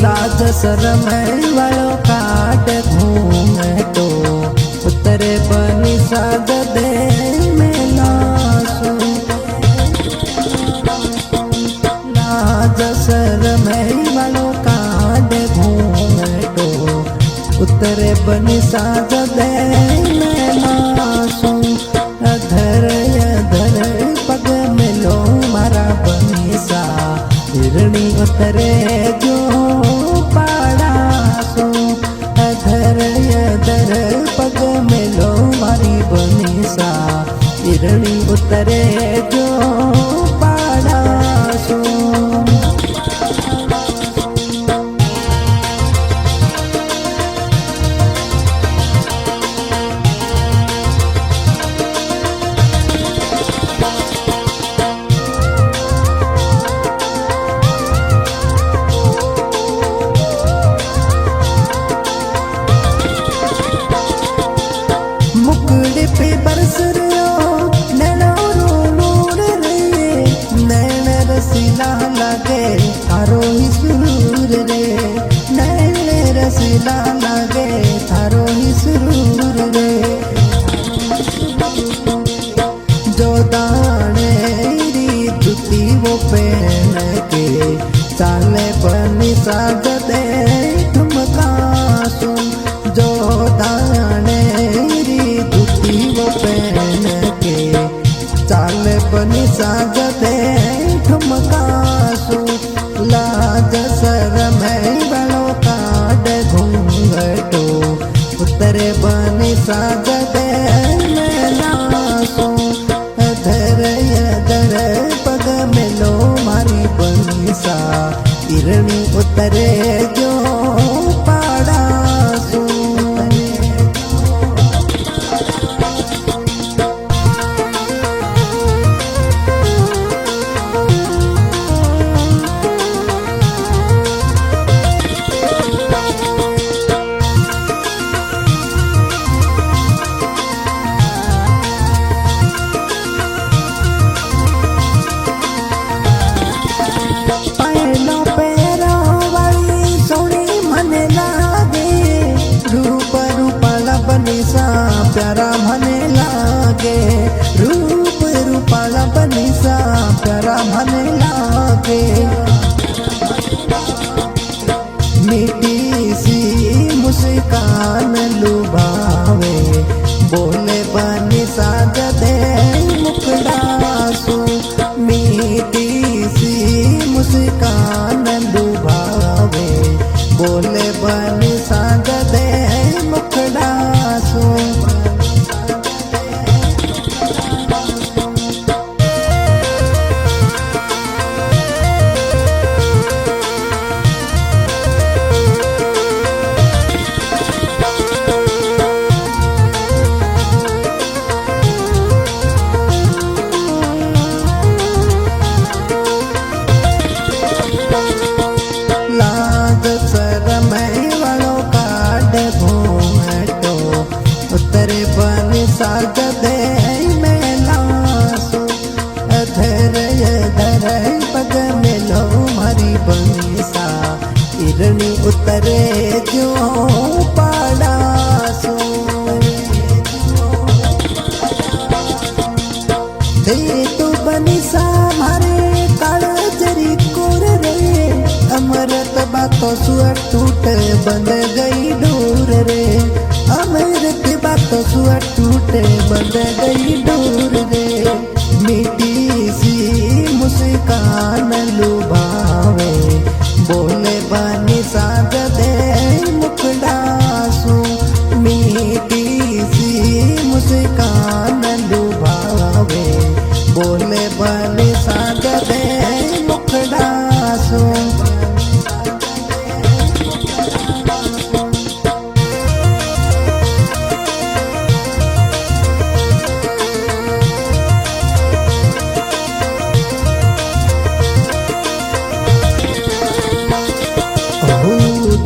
लाज शरम वालों काट घूमे तो उतरे बनी साज दे में लासू। लाज शरम वालों काट घूमे तो उतरे बनी साज दे में लासू। अधर अधर पग मिलो मारा बनी सा हिरणी उतरे जो पाड़ासो। अधर अधर पग मिलो मारी बनी सा हिरणी उतरे जो पाड़ासो। मुकुड़ पे बरस नैनो नूर रे नैन रसीला लागे थारो ही सुरूर रे। नैन रसीला लागे थारो ही सुरूर रे। जो दाने री जुती वो पहन के चाले बनी साज दे ठुमकासू। जो दाने वो पहन के चाल बनी साज दे ठुमकासू। लाज शरम वालों काट घूंघटो उतरे बनी साज दे में लासू। अधर अधर पग मिलो मारी बनी सा हिरणी उतरे जो पाड़ासू। प्यारा मने लागे रूप रूपाला बनी सा प्यारा मने लागे। मीठी सी मुस्कान लुभावे बोले बनी साज दे मुखड़ासू। मीठी सी मुस्कान लुभावे बोले बनी साज दे मुखड़ासू। लाज शरम वालों काट घूंघटो उतरे बनी साज दे में लासू। अधर अधर पग मिलो मारी बनी सा हिरणी उतरे जो पाड़ासू। दे तो बनी सा मारे कालजरी कोर रे। अमृत बातों सुअर टूट बंद गई डोर रे। अमृत बातों सुअर टूट बंद गई डोर रे। मीठी सी मुस्कान लुभावे बोले बनी साज दे मुखड़ासू। मीठी सी मुस्कान लुभावे बोले बनी साज दे मुखड़ासू।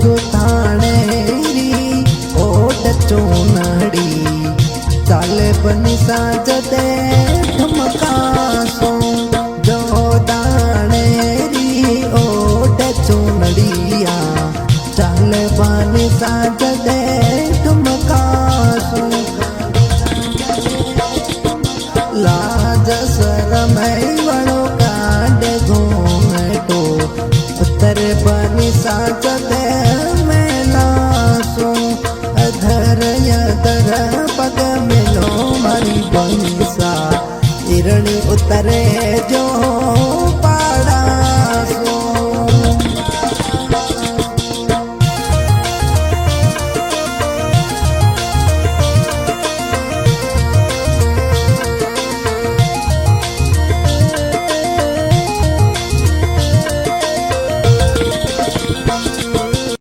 जो ताणे री ओट चोनड़ी चाले बनी साज दे ठुमकासू। जो ताणे री ओट चोनड़िया साज दे ठुमकासू लाज शरम वणो कांड घूंघटो उतर बनी साज दे